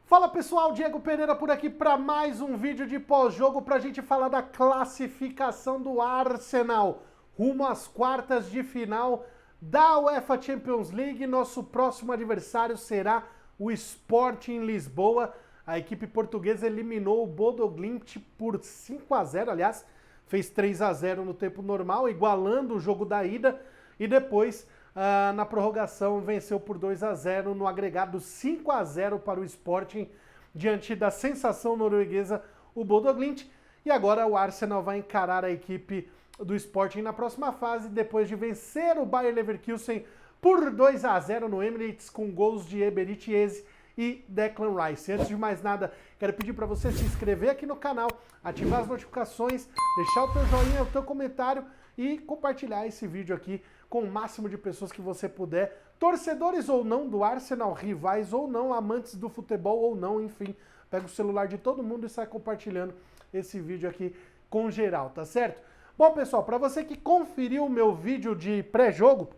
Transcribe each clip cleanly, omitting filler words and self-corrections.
Fala pessoal, Diego Pereira por aqui para mais um vídeo de pós-jogo para a gente falar da classificação do Arsenal rumo às quartas de final da UEFA Champions League. Nosso próximo adversário será o Sporting Lisboa. A equipe portuguesa eliminou o Bodo Glimt por 5-0, aliás, fez 3-0 no tempo normal, igualando o jogo da ida, e depois na prorrogação venceu por 2-0 no agregado 5-0 para o Sporting, diante da sensação norueguesa, o Bodo Glimt. E agora o Arsenal vai encarar a equipe do Sporting na próxima fase, depois de vencer o Bayer Leverkusen por 2-0 no Emirates, com gols de Eberechi Eze e Declan Rice. Antes de mais nada, quero pedir para você se inscrever aqui no canal, ativar as notificações, deixar o teu joinha, o teu comentário e compartilhar esse vídeo aqui com o máximo de pessoas que você puder, torcedores ou não do Arsenal, rivais ou não, amantes do futebol ou não, enfim, pega o celular de todo mundo e sai compartilhando esse vídeo aqui com geral, tá certo? Bom, pessoal, para você que conferiu o meu vídeo de pré-jogo,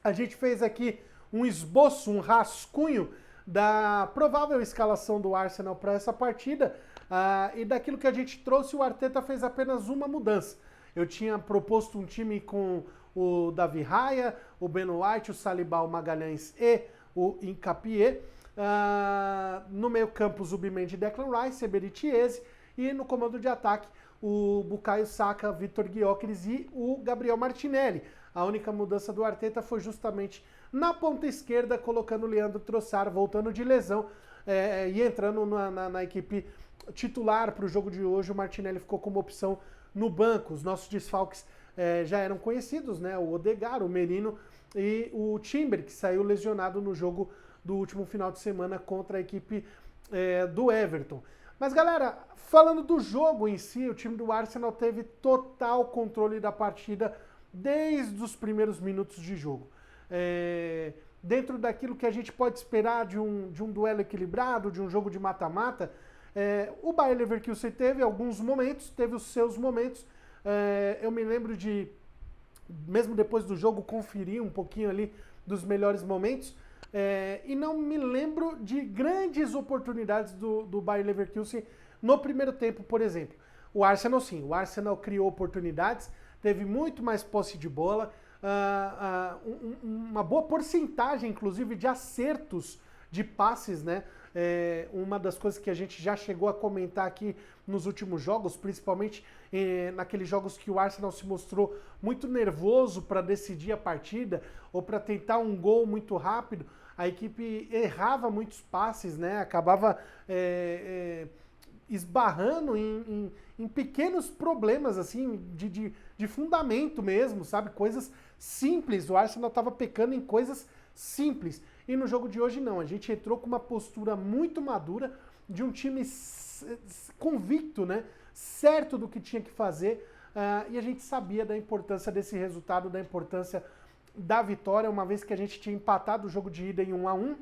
a gente fez aqui um esboço, um rascunho da provável escalação do Arsenal para essa partida, e daquilo que a gente trouxe, o Arteta fez apenas uma mudança. Eu tinha proposto um time com o Davi Raya, o Ben White, o Saliba, o Magalhães e o Hincapié. No meio campo, Zubimendi e Declan Rice, Eberechi Eze. E no comando de ataque, o Bukayo Saka, Vitor Gyökeres e o Gabriel Martinelli. A única mudança do Arteta foi justamente na ponta esquerda, colocando o Leandro Trossard, voltando de lesão e entrando na equipe titular para o jogo de hoje. O Martinelli ficou como opção no banco. Os nossos desfalques já eram conhecidos, né? O Odegaard, o Merino e o Timber, que saiu lesionado no jogo do último final de semana contra a equipe do Everton. Mas galera, falando do jogo em si, o time do Arsenal teve total controle da partida desde os primeiros minutos de jogo. Dentro daquilo que a gente pode esperar de um duelo equilibrado, de um jogo de mata-mata, o Bayer Leverkusen teve alguns momentos, teve os seus momentos. Eu me lembro de, mesmo depois do jogo, conferir um pouquinho ali dos melhores momentos, e não me lembro de grandes oportunidades do Bayer Leverkusen no primeiro tempo, por exemplo. O Arsenal sim, o Arsenal criou oportunidades, teve muito mais posse de bola, uma boa porcentagem, inclusive, de acertos de passes, né? Uma das coisas que a gente já chegou a comentar aqui nos últimos jogos, principalmente naqueles jogos que o Arsenal se mostrou muito nervoso para decidir a partida ou para tentar um gol muito rápido, a equipe errava muitos passes, né? Acabava esbarrando em pequenos problemas assim de fundamento mesmo, sabe? Coisas simples. O Arsenal estava pecando em coisas simples. E no jogo de hoje não, a gente entrou com uma postura muito madura de um time convicto, né? Certo do que tinha que fazer, e a gente sabia da importância desse resultado, da importância da vitória, uma vez que a gente tinha empatado o jogo de ida em 1-1,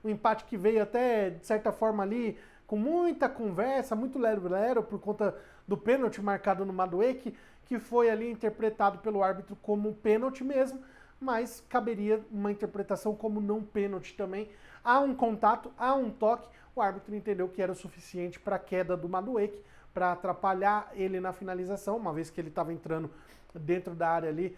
um empate que veio até, de certa forma ali, com muita conversa, muito lero-lero, por conta do pênalti marcado no Madueke, que foi ali interpretado pelo árbitro como pênalti mesmo, mas caberia uma interpretação como não pênalti também. Há um contato, há um toque, o árbitro entendeu que era o suficiente para a queda do Madueke, para atrapalhar ele na finalização, uma vez que ele estava entrando dentro da área ali,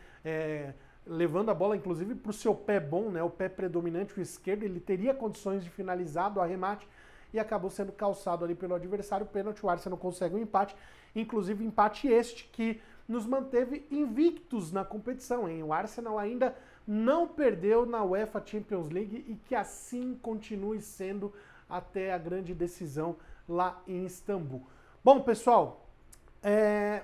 levando a bola inclusive para o seu pé bom, né, o pé predominante, o esquerdo, ele teria condições de finalizar do arremate, e acabou sendo calçado ali pelo adversário, pênalti. O Arsenal consegue um empate, inclusive empate este que nos manteve invictos na competição, hein? O Arsenal ainda não perdeu na UEFA Champions League e que assim continue sendo até a grande decisão lá em Istambul. Bom, pessoal,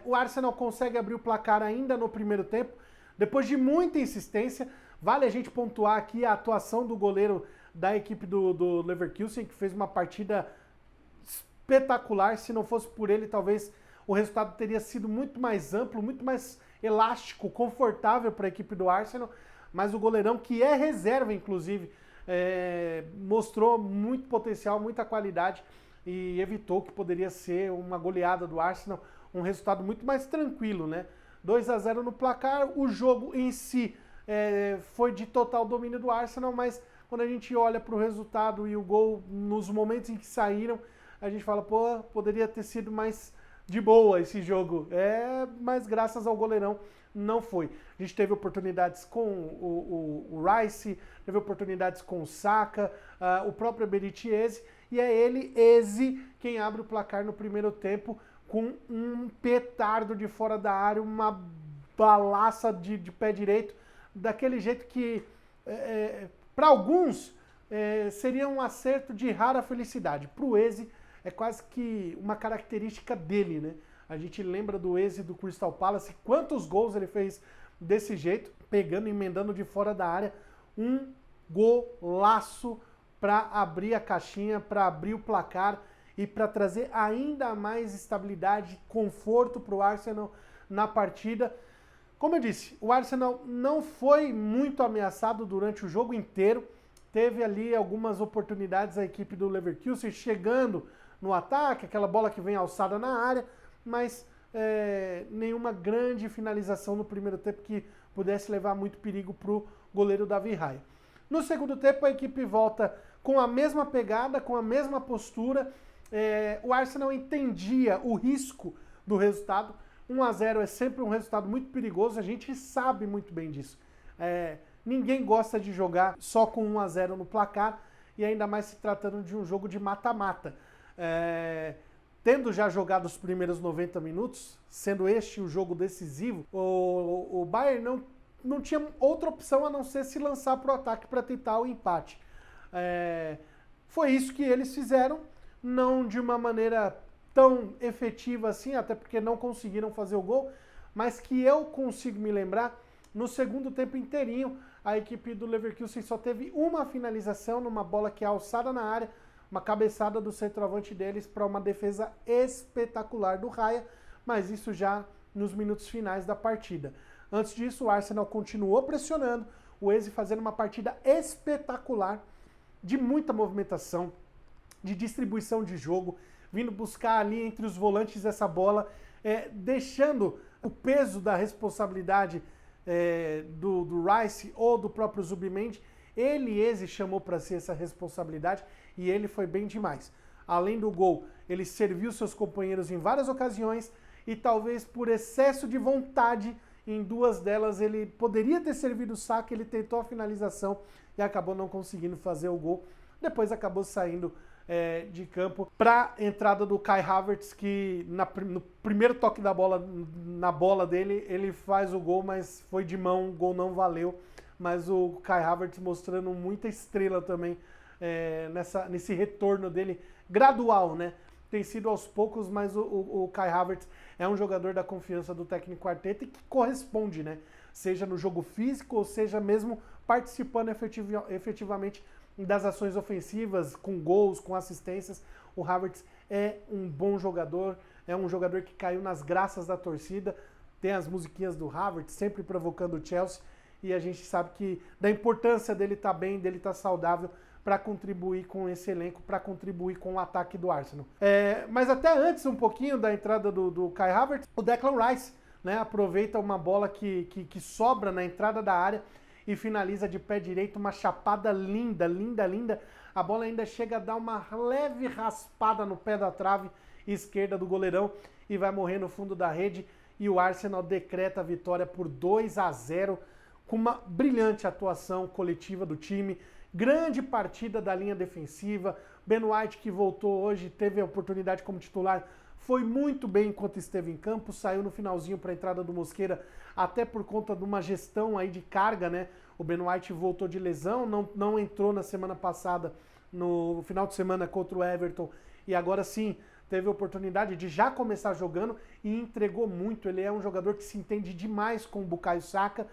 o Arsenal consegue abrir o placar ainda no primeiro tempo, depois de muita insistência. Vale a gente pontuar aqui a atuação do goleiro da equipe do Leverkusen, que fez uma partida espetacular. Se não fosse por ele, talvez o resultado teria sido muito mais amplo, muito mais elástico, confortável para a equipe do Arsenal. Mas o goleirão, que é reserva, inclusive, mostrou muito potencial, muita qualidade e evitou que poderia ser uma goleada do Arsenal, um resultado muito mais tranquilo, né? 2-0 no placar. O jogo em si foi de total domínio do Arsenal, mas quando a gente olha para o resultado e o gol nos momentos em que saíram, a gente fala, pô, poderia ter sido mais de boa esse jogo. Mas graças ao goleirão não foi. A gente teve oportunidades com o Rice, teve oportunidades com o Saka, o próprio Eberechi Eze, e é ele, Eze, quem abre o placar no primeiro tempo com um petardo de fora da área, uma balaça de pé direito, daquele jeito que, para alguns, seria um acerto de rara felicidade. Para o Eze, é quase que uma característica dele, né? A gente lembra do Eze do Crystal Palace, quantos gols ele fez desse jeito, pegando, emendando de fora da área, um golaço para abrir a caixinha, para abrir o placar e para trazer ainda mais estabilidade, conforto para o Arsenal na partida. Como eu disse, o Arsenal não foi muito ameaçado durante o jogo inteiro, teve ali algumas oportunidades a equipe do Leverkusen chegando no ataque, aquela bola que vem alçada na área, mas nenhuma grande finalização no primeiro tempo que pudesse levar muito perigo para o goleiro Davi Raya. No segundo tempo, a equipe volta com a mesma pegada, com a mesma postura. O Arsenal entendia o risco do resultado. 1-0 é sempre um resultado muito perigoso, a gente sabe muito bem disso. Ninguém gosta de jogar só com 1-0 no placar, e ainda mais se tratando de um jogo de mata-mata. Tendo já jogado os primeiros 90 minutos, sendo este o jogo decisivo, o Bayern não tinha outra opção a não ser se lançar para o ataque para tentar o empate. Foi isso que eles fizeram, não de uma maneira tão efetiva assim, até porque não conseguiram fazer o gol, mas que eu consigo me lembrar, no segundo tempo inteirinho, a equipe do Leverkusen só teve uma finalização numa bola que é alçada na área, uma cabeçada do centroavante deles para uma defesa espetacular do Raya, mas isso já nos minutos finais da partida. Antes disso, o Arsenal continuou pressionando, o Eze fazendo uma partida espetacular, de muita movimentação, de distribuição de jogo, vindo buscar ali entre os volantes essa bola, deixando o peso da responsabilidade do Rice ou do próprio Zubimendi. Ele, Eze, chamou para si essa responsabilidade e ele foi bem demais. Além do gol, ele serviu seus companheiros em várias ocasiões e talvez por excesso de vontade, em duas delas ele poderia ter servido o Saka, ele tentou a finalização e acabou não conseguindo fazer o gol. Depois acabou saindo de campo para a entrada do Kai Havertz, que no primeiro toque da bola, na bola dele, ele faz o gol, mas foi de mão, o gol não valeu. Mas o Kai Havertz mostrando muita estrela também nesse retorno dele, gradual, né? Tem sido aos poucos, mas o Kai Havertz é um jogador da confiança do técnico Arteta e que corresponde, né? Seja no jogo físico ou seja mesmo participando efetivamente das ações ofensivas, com gols, com assistências. O Havertz é um bom jogador, é um jogador que caiu nas graças da torcida. Tem as musiquinhas do Havertz, sempre provocando o Chelsea, e a gente sabe que da importância dele estar bem, dele estar saudável, para contribuir com esse elenco, para contribuir com o ataque do Arsenal. Mas até antes, um pouquinho da entrada do Kai Havertz, o Declan Rice, né, aproveita uma bola que sobra na entrada da área e finaliza de pé direito, uma chapada linda, linda, linda. A bola ainda chega a dar uma leve raspada no pé da trave esquerda do goleirão e vai morrer no fundo da rede, e o Arsenal decreta a vitória por 2-0, com uma brilhante atuação coletiva do time. Grande partida da linha defensiva. Ben White, que voltou hoje, teve a oportunidade como titular, foi muito bem enquanto esteve em campo, saiu no finalzinho para a entrada do Mosquera, até por conta de uma gestão aí de carga, né? O Ben White voltou de lesão, não entrou na semana passada, no final de semana contra o Everton, e agora sim teve a oportunidade de já começar jogando e entregou muito. Ele é um jogador que se entende demais com o Bukayo Saka.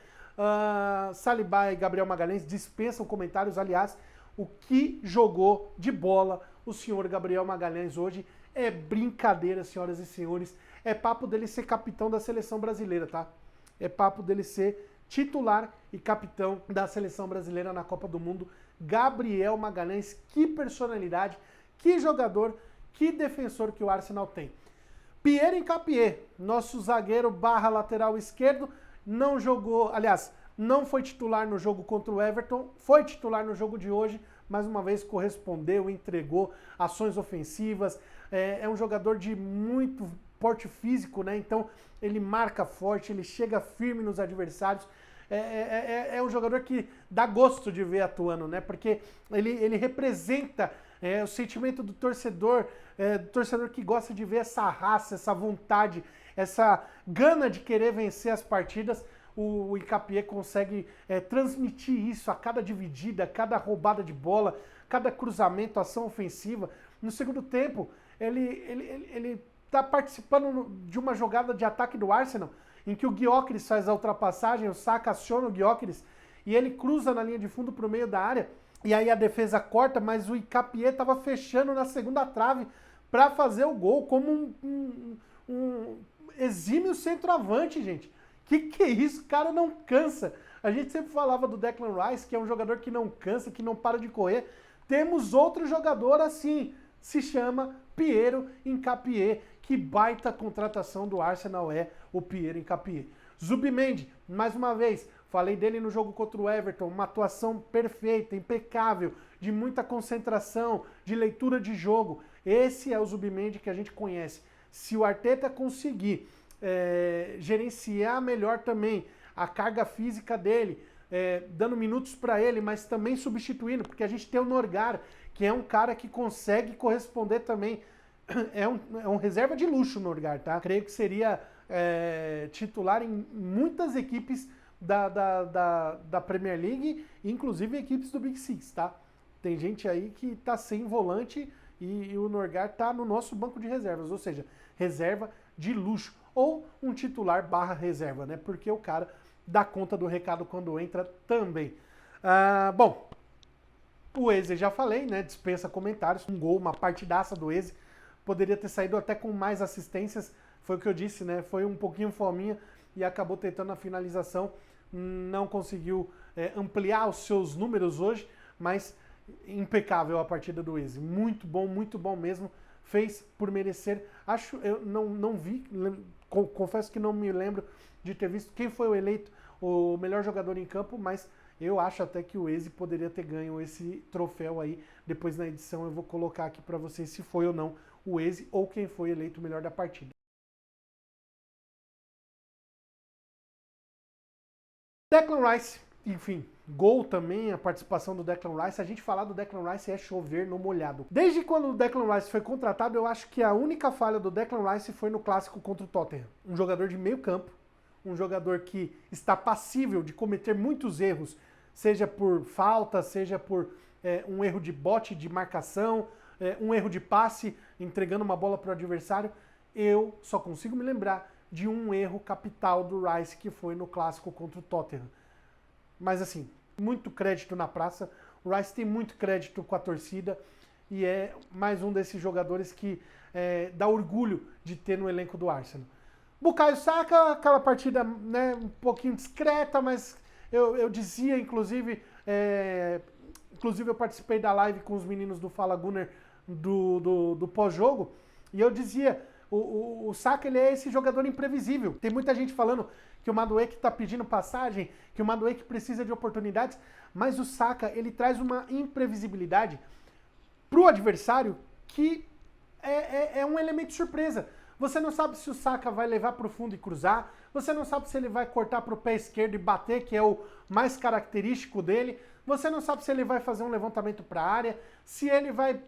Saliba e Gabriel Magalhães dispensam comentários. Aliás, o que jogou de bola o senhor Gabriel Magalhães hoje é brincadeira, senhoras e senhores. É papo dele ser capitão da seleção brasileira, tá? É papo dele ser titular e capitão da seleção brasileira na Copa do Mundo. Gabriel Magalhães, que personalidade, que jogador, que defensor que o Arsenal tem. Pierre Hincapié, nosso zagueiro barra lateral esquerdo, não jogou, aliás, não foi titular no jogo contra o Everton, foi titular no jogo de hoje, mais uma vez correspondeu, entregou ações ofensivas, é um jogador de muito porte físico, né? Então ele marca forte, ele chega firme nos adversários, é um jogador que dá gosto de ver atuando, né? Porque ele representa o sentimento do torcedor que gosta de ver essa raça, essa vontade, essa gana de querer vencer as partidas. O Hincapié consegue transmitir isso a cada dividida, a cada roubada de bola, cada cruzamento, ação ofensiva. No segundo tempo, ele tá participando de uma jogada de ataque do Arsenal, em que o Gyökeres faz a ultrapassagem, o Saka aciona o Gyökeres, e ele cruza na linha de fundo para o meio da área, e aí a defesa corta, mas o Hincapié estava fechando na segunda trave para fazer o gol, como um exímio centroavante, gente. Que é isso? O cara não cansa. A gente sempre falava do Declan Rice, que é um jogador que não cansa, que não para de correr. Temos outro jogador assim, se chama Piero Hincapié. Que baita contratação do Arsenal é o Piero Hincapié. Zubimendi, mais uma vez, falei dele no jogo contra o Everton, uma atuação perfeita, impecável, de muita concentração, de leitura de jogo. Esse é o Zubimendi que a gente conhece. Se o Arteta conseguir gerenciar melhor também a carga física dele, dando minutos para ele, mas também substituindo, porque a gente tem o Norgard, que é um cara que consegue corresponder também. É um reserva de luxo o Norgard, tá? Creio que seria titular em muitas equipes da Premier League, inclusive equipes do Big Six, tá? Tem gente aí que tá sem volante e o Norgard tá no nosso banco de reservas, ou seja, reserva de luxo. Ou um titular barra reserva, né? Porque o cara dá conta do recado quando entra também. Bom, o Eze já falei, né? Dispensa comentários. Um gol, uma partidaça do Eze. Poderia ter saído até com mais assistências. Foi o que eu disse, né? Foi um pouquinho fominha e acabou tentando a finalização. Não conseguiu ampliar os seus números hoje, mas impecável a partida do Eze. Muito bom mesmo. Fez por merecer. Acho, eu não vi, confesso que não me lembro de ter visto quem foi o eleito o melhor jogador em campo, mas eu acho até que o Eze poderia ter ganho esse troféu aí. Depois na edição eu vou colocar aqui para vocês se foi ou não o Eze ou quem foi eleito o melhor da partida. Declan Rice, enfim, gol também, a participação do Declan Rice. A gente falar do Declan Rice é chover no molhado. Desde quando o Declan Rice foi contratado, eu acho que a única falha do Declan Rice foi no clássico contra o Tottenham. Um jogador de meio campo, um jogador que está passível de cometer muitos erros, seja por falta, seja por um erro de bote, de marcação, um erro de passe, entregando uma bola para o adversário. Eu só consigo me lembrar de um erro capital do Rice, que foi no clássico contra o Tottenham. Mas assim, muito crédito na praça. O Rice tem muito crédito com a torcida e é mais um desses jogadores que dá orgulho de ter no elenco do Arsenal. Bukayo Saka, aquela partida, né, um pouquinho discreta, mas eu dizia, inclusive eu participei da live com os meninos do Fala Gunner do pós-jogo, e eu dizia, o Saka, ele é esse jogador imprevisível. Tem muita gente falando que o Madueke está pedindo passagem, que o Madueke precisa de oportunidades, mas o Saka, ele traz uma imprevisibilidade para o adversário que é um elemento surpresa. Você não sabe se o Saka vai levar para o fundo e cruzar, você não sabe se ele vai cortar para o pé esquerdo e bater, que é o mais característico dele, você não sabe se ele vai fazer um levantamento para a área, se ele vai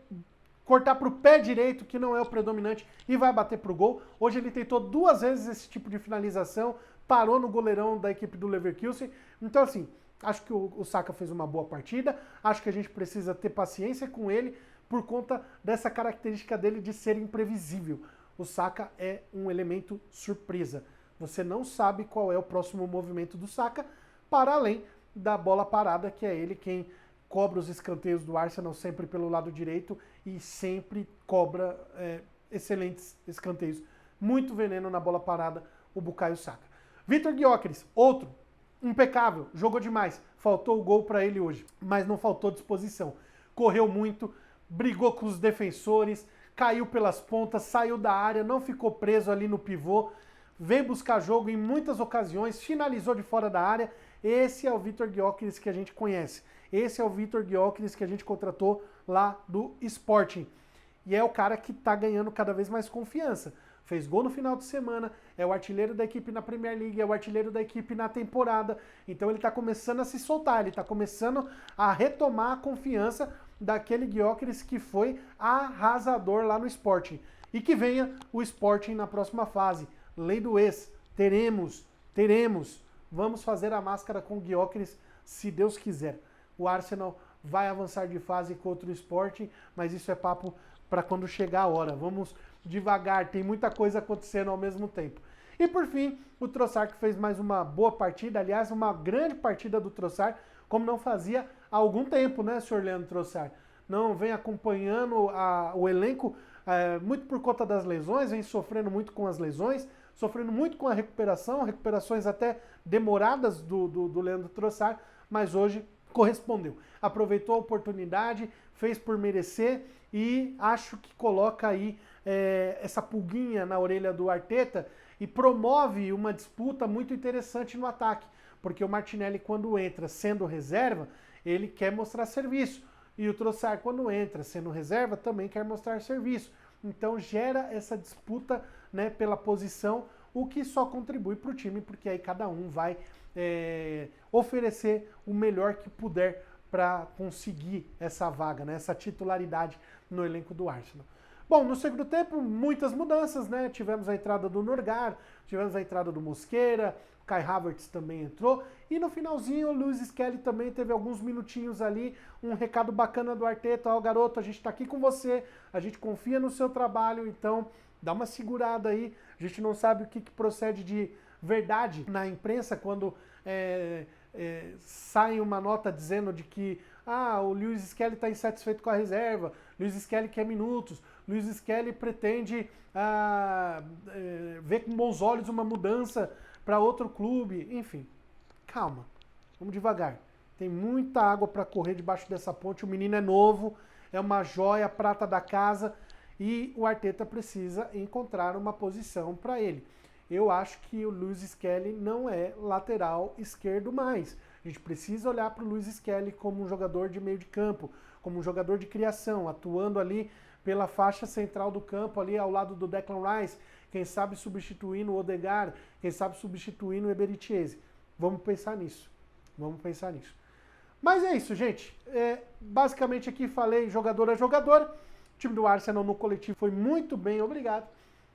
cortar para o pé direito, que não é o predominante, e vai bater para o gol. Hoje ele tentou 2 vezes esse tipo de finalização, parou no goleirão da equipe do Leverkusen. Então assim, acho que o Saka fez uma boa partida, acho que a gente precisa ter paciência com ele, por conta dessa característica dele de ser imprevisível. O Saka é um elemento surpresa. Você não sabe qual é o próximo movimento do Saka, para além da bola parada, que é ele quem cobra os escanteios do Arsenal sempre pelo lado direito e sempre cobra excelentes escanteios. Muito veneno na bola parada, o Bukayo Saka. Victor Gyökeres, outro, impecável, jogou demais. Faltou o gol para ele hoje, mas não faltou disposição. Correu muito, brigou com os defensores, caiu pelas pontas, saiu da área, não ficou preso ali no pivô, veio buscar jogo em muitas ocasiões, finalizou de fora da área. Esse é o Vitor Gyökeres que a gente conhece. Esse é o Vitor Gyökeres que a gente contratou lá do Sporting. E é o cara que está ganhando cada vez mais confiança. Fez gol no final de semana, é o artilheiro da equipe na Premier League, é o artilheiro da equipe na temporada. Então ele está começando a se soltar, ele está começando a retomar a confiança daquele Gyökeres que foi arrasador lá no Sporting. E que venha o Sporting na próxima fase. Lei do ex. Teremos. Vamos fazer a máscara com o Gyökeres, se Deus quiser. O Arsenal vai avançar de fase contra o Sporting, mas isso é papo para quando chegar a hora. Vamos devagar, tem muita coisa acontecendo ao mesmo tempo. E por fim, o Trossard que fez mais uma boa partida, aliás, uma grande partida do Trossard, como não fazia há algum tempo, né, senhor Leandro Trossard? Não vem acompanhando o elenco muito por conta das lesões, vem sofrendo muito com as lesões, sofrendo muito com a recuperação, recuperações até demoradas do Leandro Trossard, mas hoje correspondeu. Aproveitou a oportunidade, fez por merecer e acho que coloca aí essa pulguinha na orelha do Arteta e promove uma disputa muito interessante no ataque, porque o Martinelli, quando entra sendo reserva, ele quer mostrar serviço, e o Trossard, quando entra sendo reserva, também quer mostrar serviço. Então gera essa disputa, né, pela posição, o que só contribui para o time, porque aí cada um vai oferecer o melhor que puder para conseguir essa vaga, né, essa titularidade no elenco do Arsenal. Bom, no segundo tempo, muitas mudanças, né? Tivemos a entrada do Norgard, tivemos a entrada do Mosquera, o Kai Havertz também entrou, e no finalzinho o Lewis Skelly também teve alguns minutinhos ali, um recado bacana do Arteta: ó, garoto, a gente tá aqui com você, a gente confia no seu trabalho, então dá uma segurada aí, a gente não sabe o que procede de verdade na imprensa quando sai uma nota dizendo de que o Lewis Skelly está insatisfeito com a reserva, Lewis Skelly quer minutos, Lewis Skelly pretende ver com bons olhos uma mudança para outro clube, enfim. Calma, vamos devagar. Tem muita água para correr debaixo dessa ponte, o menino é novo, é uma joia, prata da casa, e o Arteta precisa encontrar uma posição para ele. Eu acho que o Lewis Skelly não é lateral esquerdo mais. A gente precisa olhar para o Lewis Skelly como um jogador de meio de campo, como um jogador de criação, atuando ali pela faixa central do campo, ali ao lado do Declan Rice, quem sabe substituindo o Odegaard, quem sabe substituindo o Eberechieze. Vamos pensar nisso. Mas é isso, gente. Basicamente aqui falei jogador a jogador. O time do Arsenal no coletivo foi muito bem, obrigado.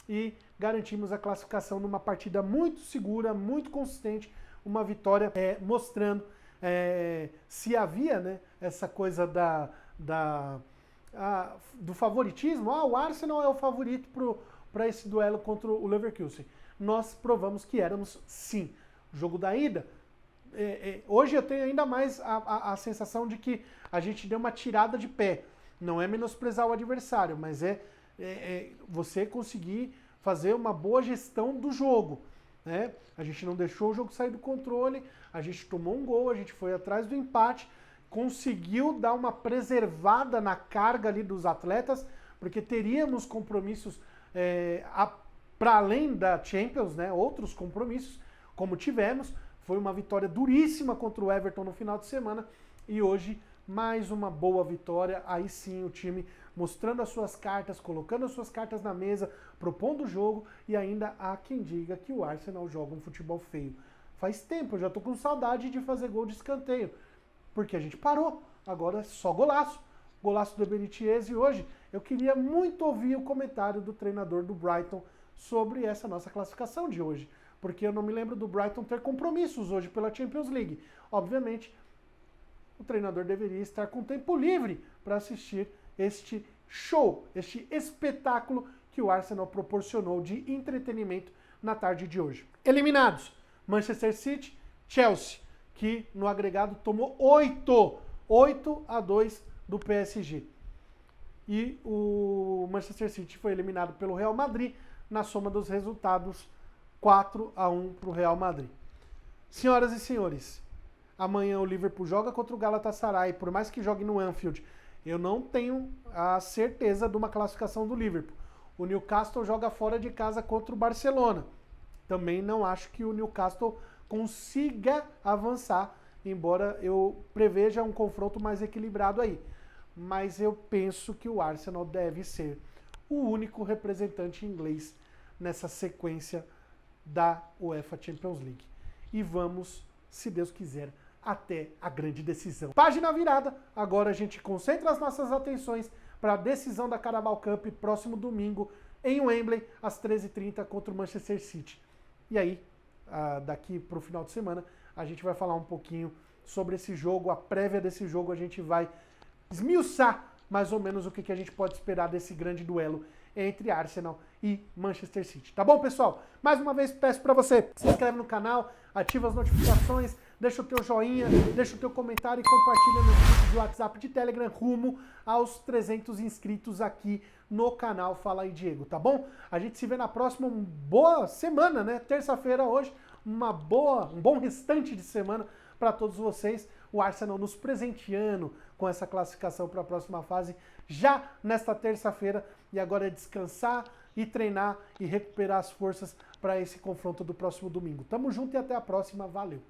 E garantimos a classificação numa partida muito segura, muito consistente, uma vitória mostrando se havia, né, essa coisa do favoritismo. O Arsenal é o favorito para esse duelo contra o Leverkusen. Nós provamos que éramos sim. O jogo da ida, hoje eu tenho ainda mais a sensação de que a gente deu uma tirada de pé. Não é menosprezar o adversário, mas você conseguir fazer uma boa gestão do jogo, né? A gente não deixou o jogo sair do controle, a gente tomou um gol, a gente foi atrás do empate, conseguiu dar uma preservada na carga ali dos atletas, porque teríamos compromissos para além da Champions, né? Outros compromissos, como tivemos. Foi uma vitória duríssima contra o Everton no final de semana, e hoje mais uma boa vitória, aí sim o time mostrando as suas cartas, colocando as suas cartas na mesa, propondo o jogo, e ainda há quem diga que o Arsenal joga um futebol feio. Faz tempo, eu já tô com saudade de fazer gol de escanteio, porque a gente parou, agora é só golaço. Golaço do Eberechieze. E hoje eu queria muito ouvir o comentário do treinador do Brighton sobre essa nossa classificação de hoje, porque eu não me lembro do Brighton ter compromissos hoje pela Champions League. Obviamente, o treinador deveria estar com tempo livre para assistir este show, este espetáculo que o Arsenal proporcionou de entretenimento na tarde de hoje. Eliminados: Manchester City, Chelsea, que no agregado tomou 8-2 do PSG. E o Manchester City foi eliminado pelo Real Madrid na soma dos resultados 4-1 para o Real Madrid. Senhoras e senhores, amanhã o Liverpool joga contra o Galatasaray. Por mais que jogue no Anfield, eu não tenho a certeza de uma classificação do Liverpool. O Newcastle joga fora de casa contra o Barcelona. Também não acho que o Newcastle consiga avançar, embora eu preveja um confronto mais equilibrado aí. Mas eu penso que o Arsenal deve ser o único representante inglês nessa sequência da UEFA Champions League. E vamos, se Deus quiser, até a grande decisão. Página virada, agora a gente concentra as nossas atenções para a decisão da Carabao Cup próximo domingo em Wembley, às 13h30 contra o Manchester City. E aí, daqui para o final de semana, a gente vai falar um pouquinho sobre esse jogo, a prévia desse jogo, a gente vai esmiuçar mais ou menos o que a gente pode esperar desse grande duelo entre Arsenal e Manchester City. Tá bom, pessoal? Mais uma vez peço para você, se inscreve no canal, ativa as notificações, deixa o teu joinha, deixa o teu comentário e compartilha nos grupos de WhatsApp de Telegram rumo aos 300 inscritos aqui no canal Fala aí Diego, tá bom? A gente se vê na próxima, uma boa semana, né? Terça-feira hoje, um bom restante de semana para todos vocês. O Arsenal nos presenteando com essa classificação para a próxima fase já nesta terça-feira. E agora é descansar e treinar e recuperar as forças para esse confronto do próximo domingo. Tamo junto e até a próxima. Valeu!